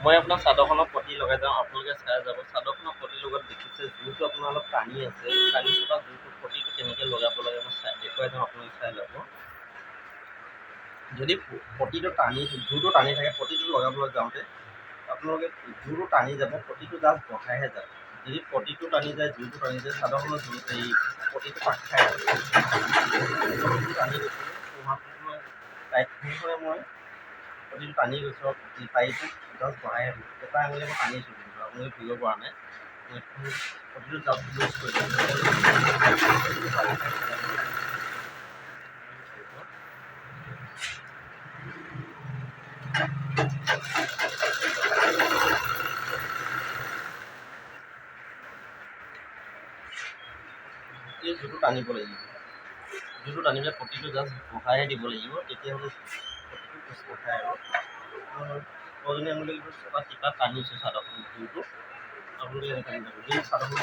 মই আপোনাৰ চাদৰখনৰ পতি লগাই যাওঁ, আপোনালোকে চাই যাব। চাদৰখনৰ পতিৰ লগত দেখিছে জোৰটো আপোনাৰ অলপ টানি আছে, টানি থকা জোৰটো পতিটো কেনেকৈ লগাব লাগে মই দেখুৱাই যাওঁ, আপোনালোকে চাই যাব। যদি পতিটো টানি জোৰটো টানি থাকে, পতিটো লগাবলৈ যাওঁতে আপোনালোকে জোৰটো টানি যাব, পতিটো জাষ্ট বঢ়াইহে যাব। যদি পতিটো টানি যায়, জোৰটো টানি যায়, চাদৰখনৰ জোৰ এই পতিটো পাক খাই টানি গৈছোঁ টাইট সেইকাৰণে মই পতিটো টানি গৈছোঁ আৰু টাইটো জাষ্ট বঢ়াই আছোঁ। এটা আঙুলি মই টানিছোঁ, কিন্তু আপোনালোকে ধৰিব পৰা নাই। পতিটো জাষ্ট লুজ কৰি এই জোৰটো টানিব লাগিব, জোৰটো টানি পেলাই পতিটো জাষ্ট বঢ়াইহে দিব লাগিব, তেতিয়াহ'লে পতিটো খোজ নাখায়। আৰু কলজনী আঙুলি কিন্তু এটা টিপা টানিছোঁ চাদৰখন জোৰটো, আপোনালোকে এনেকৈ টানি থাকক। যদি চাদৰখন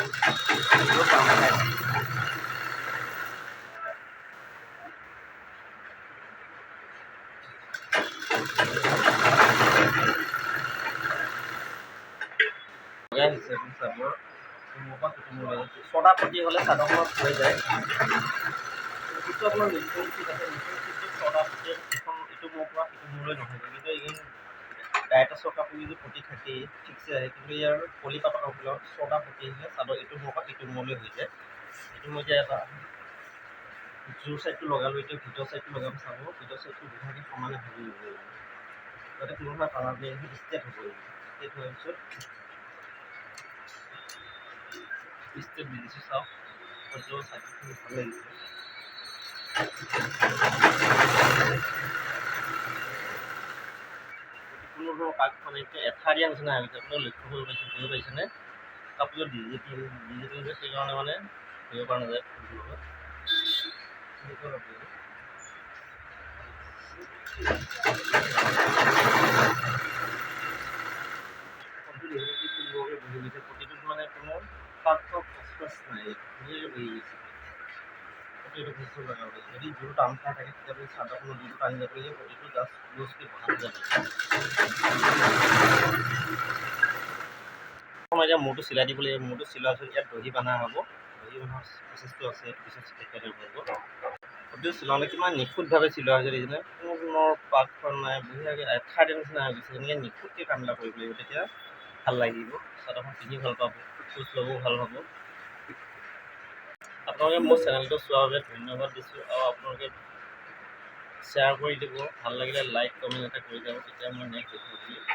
লগাই আহিছে আপুনি চাব, মোৰ পৰা ছটা পতি হ'লে চাদৰখনত হৈ যায়। যিটো আপোনাৰ মিচিং চিট আছে, মিচিং চিটটো ছটা পতি এখন ইটো মূৰৰ পৰা সিটো মূৰলৈ নহয়, কিন্তু এইখিনি ডাইৰেক্টৰ কাপোৰ যদি পতি থাকেই ঠিকছে আহে, কিন্তু ইয়াৰ পলি পাতৰ কাপোৰত ছটা পতি আহিলে চাদৰ ইটো মূৰৰ পৰা সিটো মূৰলৈ হৈ যায়। এইটো মই এতিয়া এটা জোৰ চাইডটো লগালোঁ, এতিয়া ভিতৰ চাইডটো লগাব চাব। ভিতৰ চাইডটো দুভাগে সমানে ভাগি ল'ব লাগিব, যাতে কোনো ধৰণৰ কালাৰ দিয়ে ষ্টেট হ'ব লাগিব। ষ্টেট হোৱাৰ পিছত ষ্টেপ দি দিছোঁ, চাওক সহ্য চাইডখিনি ভাল লাগিছে। কোনো ধৰণৰ পাক মানে এতিয়া এঠা দিয়া নিচিনা হৈছে, আপোনালোকে লক্ষ্য কৰিব পাৰিছেনে? কাপোৰত ডিজিটেল যে সেইকাৰণে মানে ধৰিব পৰা নাযায় ফুলটোৰ লগত। প্ৰতিটোত মানে কোনো পাক নাই, ধুনীয়াকৈ বহি গৈছে। এইটো বস্তু লগাব লাগিব। যদি জোৰ টান খাই থাকে, তেতিয়াহ'লে চাদৰখনৰ জোৰটো টানি যাব লাগিব, প্ৰতিটো জাষ্ট লুজকৈ বঢ়াই যাব লাগিব। মই এতিয়া মূৰটো চিলাই দিব লাগিব। মূৰটো চিলোৱাৰ পিছত ইয়াত দহি বন্ধা হ'ব, দহি বন্ধা প্ৰচেছটো আছে, পিছত দেখুৱাই দিব। প্ৰতিটো চিলাওঁতে কিমান নিখুঁতভাৱে চিলোৱা হৈছে দেখিছেনে? কোনো ধৰণৰ পাক নাই, বঢ়িয়াকৈ এঠা দিয়া নিচিনা হৈ গৈছে। এনেকৈ নিখুঁতকৈ কামবিলাক কৰিব লাগিব, তেতিয়া ভাল লাগিব। চাদৰখন পিন্ধি ভাল পাব, খোজ ল'বও ভাল হ'ব। আপোনালোকে মোৰ চেনেলটো চোৱাৰ বাবে ধন্যবাদ দিছোঁ, আৰু আপোনালোকে শ্বেয়াৰ কৰি দিব। ভাল লাগিলে লাইক কমেণ্ট এটা কৰি যাব, তেতিয়া মই নেক্সট ভিডিঅ'